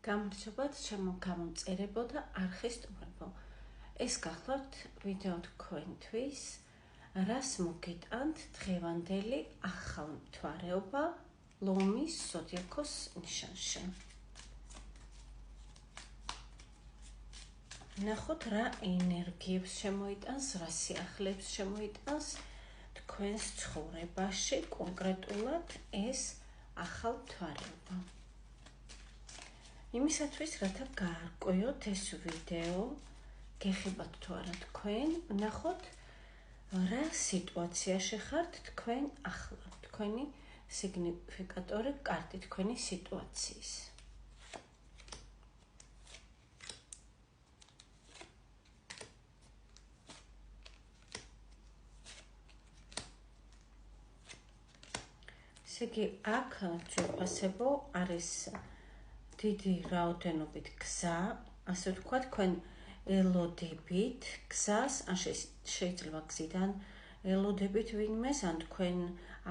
გამარჯობათ, ჩემო გამომწერებო და არხის სტუმრებო. ეს გახლავთ ვიდეო თქვენთვის, რას მოგიტანთ დღევანდელი ახალმთვარეობა ლომის ზოდიაქოს ნიშანში. ნახოთ რა ენერგიებს შემოიტანს, რა სიახლეებს შემოიტანს თქვენს ცხოვრებაში კონკრეტულად ეს ახალმთვარეობა. იმისათვის, რათა გაარკვიოთ ეს ვიდეო, გეხებათ თუ არა თქვენ, ნახოთ რა სიტუაციაში ხართ თქვენ ახლა, თქვენი სიგნიფიკატორი კარტი თქვენი სიტუაციის. ესე იგი, აქ ძვირფასებო არის დიდი რაოდენობით გზა, ასე ვთქვათ, თქვენ ელოდებით გზას, ან შეიძლება გზიდან ელოდებით ვინმეს, ან თქვენ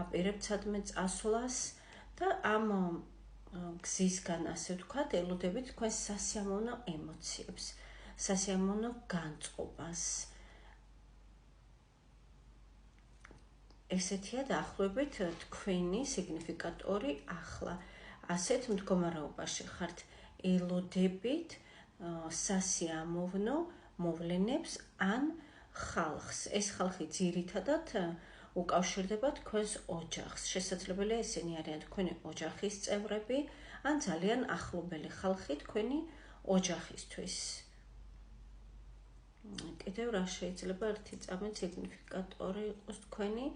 აპირებთ სადმე წასვლას და ამ გზისგან, ასე ვთქვათ, ელოდებით თქვენ სასიამოვნო ემოციებს, სასიამოვნო განწყობას. ესეთია დაახლოებით თქვენი სიგნიფიკატორი ახლა. ასეთ მდგომარეობაში ხართ, ელოდებით სასიამოვნო მოვლენებს ან ხალხს. ეს ხალხი ძირითადად უკავშირდება თქვენს ოჯახს. შესაძლებელია ესენი არიან თქვენი ოჯახის წევრები ან ძალიან ახლობელი ხალხი თქვენი ოჯახისთვის. კიდევ რა შეიძლება ერთი წამი სიგნიფიკატორი იყოს თქვენი,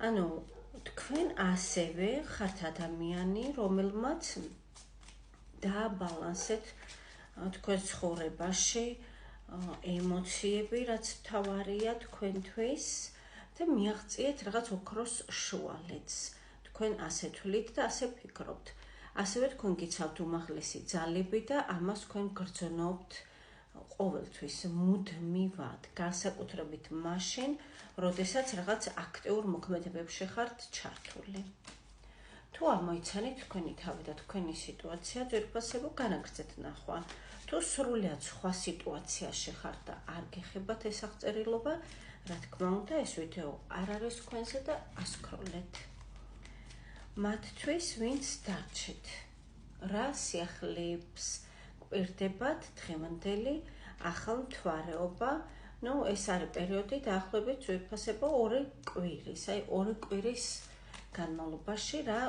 ანუ თქვენ ასევე ხართ ადამიანი, რომელმაც დააბალანსეთ თქვენ ცხოვრებაში ემოციები, რაც მთავარია თქვენთვის და მიაღწიეთ რაღაც ოქროს შუალედს. თქვენ ასე თვლით და ასე ფიქრობთ. ასევე თქვენ გიცავთ უმაღლესი ძალები და ამას თქვენ გრძნობთ ყოველთვის მუდმივად, განსაკუთრებით მაშინ, როდესაც რაღაც აქტიურ მოქმედებებში ხართ ჩართული. თუ ამოიცანით თქვენი თავი და თქვენი სიტუაცია, ძვირფასებო, განაგრძეთ ნახვა. თუ სრულიად სხვა სიტუაციაში ხართ და არ გეხებათ ეს აღწერილობა, რა თქმა უნდა, ეს ვიდეო არ არის თქვენზე და ასკროლეთ. მათთვის, ვინც დარჩით, რა სიახლეებს გვპირდებათ დღევანდელი ახალმთვარეობა, ეს არის პერიოდი დაახლოებით ძვირფასებო 2 კვირის, აი 2 კვირის განმავლობაში რა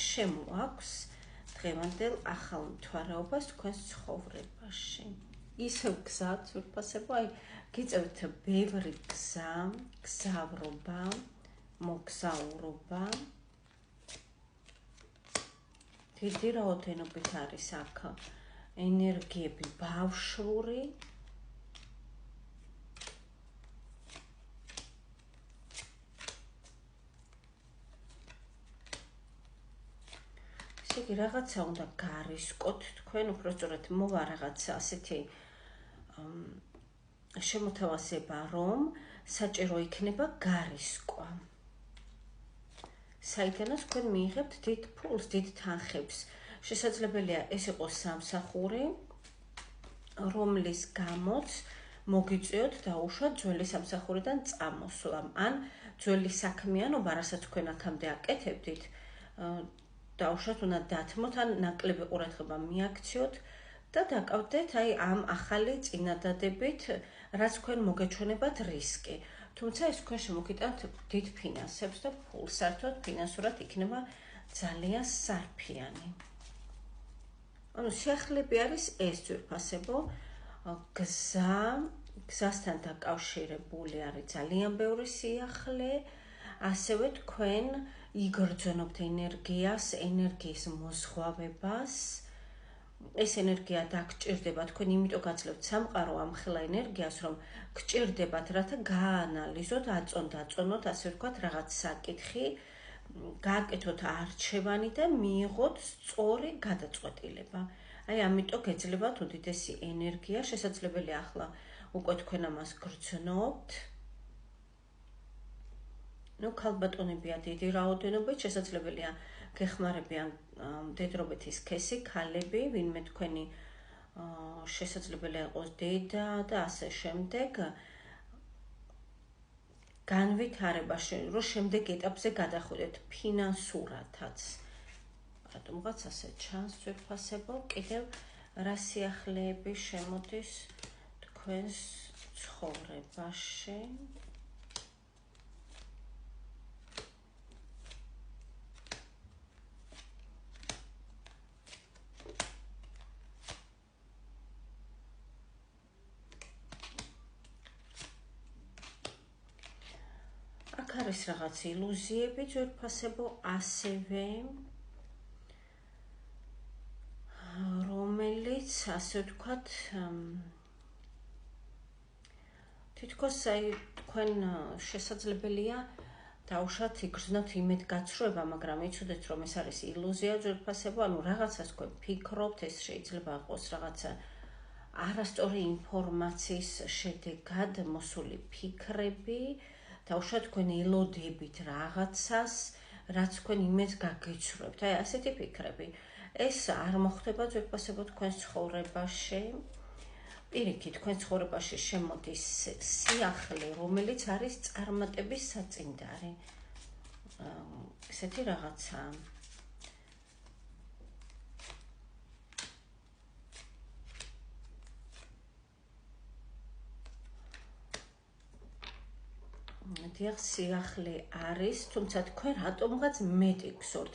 შემოაქვს დღევანდელ ახალმთვარეობას თქვენს ცხოვრებაში. ისევ გზა ძვირფასებო, აი გიწევთ ბევრი გზა, გზავრობა, მოგზაურობა. დიდი რაოდენობით არის აქ ენერგიები ბავშვური. ესე იგი, რაღაცა უნდა გარისკოთ თქვენ, უпростоრად მოვა რაღაცა ასეთი შემოთავაზება, რომ საჭირო იქნება გარისკვა. საიდანაც თქვენ მიიღებთ დიდ ფულს, დიდ თანხებს. შესაძლებელია ეს იყოს სამსახური, რომლის გამოც მოგიწევთ დაუშვათ ძველი სამსახურიდან წამოსვლა, ან ძველი საქმიანობა, რასაც თქვენ აქამდე აკეთებდით, დაუშვათ უნდა დათმოთ, ან ნაკლები ყურადღება მიაქციოთ და დაკავდეთ ამ ახალი წინადადებით, რაც თქვენ მოგეჩვენებათ რისკი. თუმცა ეს თქვენ შემოგიტანთ დიდ ფინანსებს და ფულს, საერთოდ ფინანსურად იქნება ძალიან სარფიანი. ანუ სიახლეები არის ეს ძვირფასებო, გზასთან დაკავშირებული არის ძალიან ბევრი სიახლე, ასევე თქვენ იგრძნობთ ენერგიას, ენერგიის მოზღვავებას. ეს ენერგია დაგჭირდება, თქვენ იმიტომ გაძლევთ სამყარო ამ ხელა ენერგიას, რომ გჭირდებათ, რათა გააანალიზოთ, აწონდ-აწონოთ, ასე ვთქვათ, რაღაც საკითხი, გააკეთოთ არჩევანი და მიიღოთ სწორი გადაწყვეტილება. აი, ამიტომ გეძლებათ უდიდესი ენერგია, შესაძლებელია ახლა უკვე თქვენ ამას გრძნობთ. ქალბატონებია დიდი რაოდენობით, შესაძლებელია გეხმარებიან მდედრობითი სქესი, ქალები, ვინმე თქვენი შესაძლებელია იყოს დედა და ასე შემდეგ, განვითარებაში, რომ შემდეგ ეტაპზე გადახვიდეთ ფინანსურათაც. რატომღაც ასე ჩანს ძვირფასებო, კიდევ რა სიახლეები შემოდის თქვენს ცხოვრებაში. აქ არის რაღაც ილუზიები ძვირფასებო, ასევე რომელიც, ასე ვთქვათ, თითქოს თქვენ შესაძლებელია დავუშვათ იგრძნოთ იმედგაცრუება, მაგრამ იცოდეთ, რომ ეს არის ილუზია ძვირფასებო, ანუ რაღაცას თქვენ ფიქრობთ, ეს შეიძლება იყოს რაღაცა არასწორი ინფორმაციის შედეგად მოსული ფიქრები, დავუშვათ თქვენ ელოდებით რაღაცას, რაც თქვენ იმედს გაგეცრუებთ. აი, ასეთი ფიქრები. ეს არ მოხდება ძვირფასებო თქვენს ცხოვრებაში. პირიქით, თქვენ ცხოვრებაში შემოდის სიახლე, რომელიც არის წარმატების საწინდარი. ესეთი რაღაცა. დიახ, სიახლე არის, თუმცა თქვენ რატომღაც მეტი გსურთ.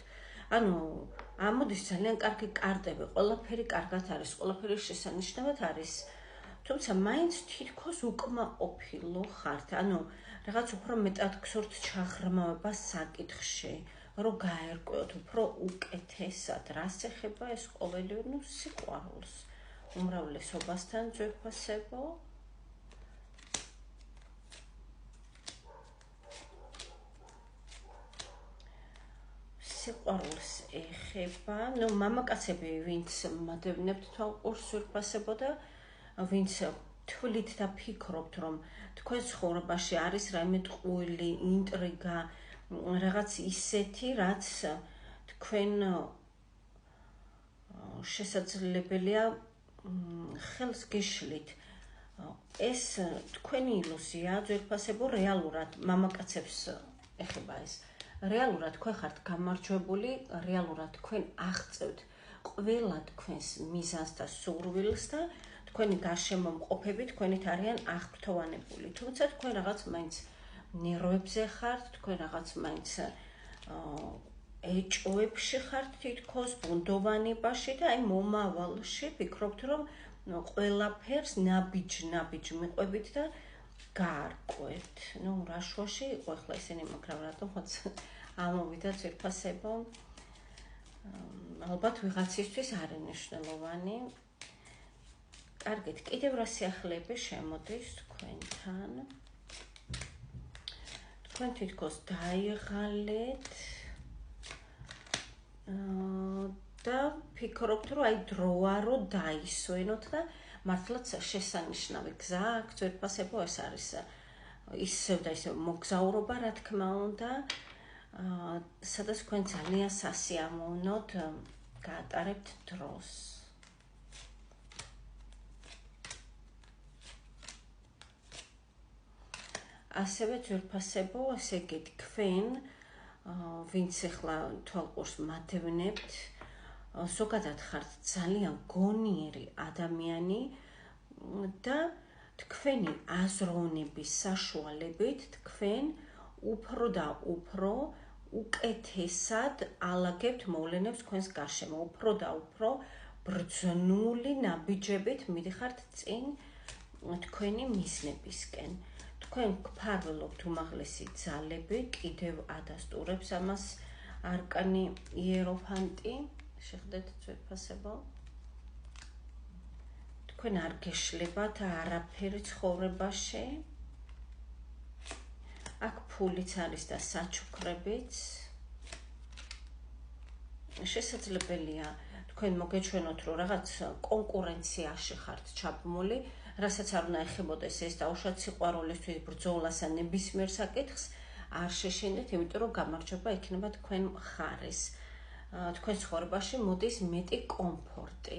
ანუ ამოდის ძალიან კარგი კარტები, ყველაფერი კარგად არის, ყველაფერი შესანიშნავად არის. თუმცა მაინც თითქოს უკმაყოფილო ხართ, ანუ რაღაც უფრო მეტად გსურთ ჩაღრმავება საკითხში, რომ გაერკვიოთ უფრო უკეთესად, რას ეხება ეს ყოველი, სიყვარულს, უმრავლესობასთან ძვირფასებო. სიყვარულს ეხება, მამაკაცები, ვინც მადევნებთ თვალყურს ძვირფასებო და ვინც თვლით და ფიქრობთ, რომ თქვენ ცხოვრებაში არის რაიმე ტყუილი, ინტრიგა, რაღაც ისეთი, რაც თქვენ შესაძლებელია ხელს გიშლით. ეს თქვენი ილუზია ძვირფასებო, რეალურად მამაკაცებს ეხება ეს. რეალურად თქვენ ხართ გამარჯვებული, რეალურად თქვენ აღწევთ ყველა თქვენს მიზანს და სურვილს და თქვენი გარშემომყოფები თქვენით არიან აღფრთოვანებული. თუმცა თქვენ რაღაც მაინც ნერვებზე ხართ, თქვენ რაღაც მაინც ეჭვებში ხართ თითქოს, ბუნდოვანებაში და აი მომავალში ფიქრობთ, რომ ყველაფერს ნაბიჯ მიყვებით და გაარკვევთ. რა შუაში იყო ახლა ისინი, მაგრამ რატომღაც ამოვიდა ძვირფასებო. ალბათ ვიღაცისთვის არის მნიშვნელოვანი. კარგით, კიდევ რა სიახლეები შემოდის თქვენთან. თქვენ თითქოს დაიღალეთ და ფიქრობთ, რომ აი დროა რომ დაისვენოთ და მართლაც შესანიშნავი გზა აქვს ძვირფასებო, ეს არის ისევ და ისევ მოგზაურობა, რა თქმა უნდა, სადაც თქვენ ძალიან სასიამოვნოდ გაატარებთ დროს. ასევე ძვირფასებო, ესე იგი თქვენ, ვინც ახლა თვალყურს მადევნებთ, ზოგადად ხართ ძალიან გონიერი ადამიანი და თქვენი აზროვნების საშუალებით თქვენ უფრო და უფრო უკეთესად ალაგებთ მოვლენებს თქვენს გარშემო, უფრო და უფრო ბრძნული ნაბიჯებით მიდიხართ წინ თქვენი მიზნებისკენ. თქვენ გფარველობთ უმაღლესი ძალები, კიდევ ადასტურებს ამას არკანი იეროფანტი. შეხვდეთ ძვირფასებო. თქვენ არ გეშლებათ არაფერი ცხოვრებაში. აქ ფულიც არის და საჩუქრებიც. შესაძლებელია თქვენ მოგეჩვენოთ, რომ რაღაც კონკურენციაში ხართ ჩაბმული, რასაც არ უნდა ეხებოდეს ეს დაუშვათ სიყვარულისთვის ბრძოლას ან ნებისმიერ საკითხს არ შეშინდეთ, იმიტომ რომ გამარჯვება იქნება თქვენ მხარეს. თქვენ ცხოვრებაში მოდის მეტი კომფორტი.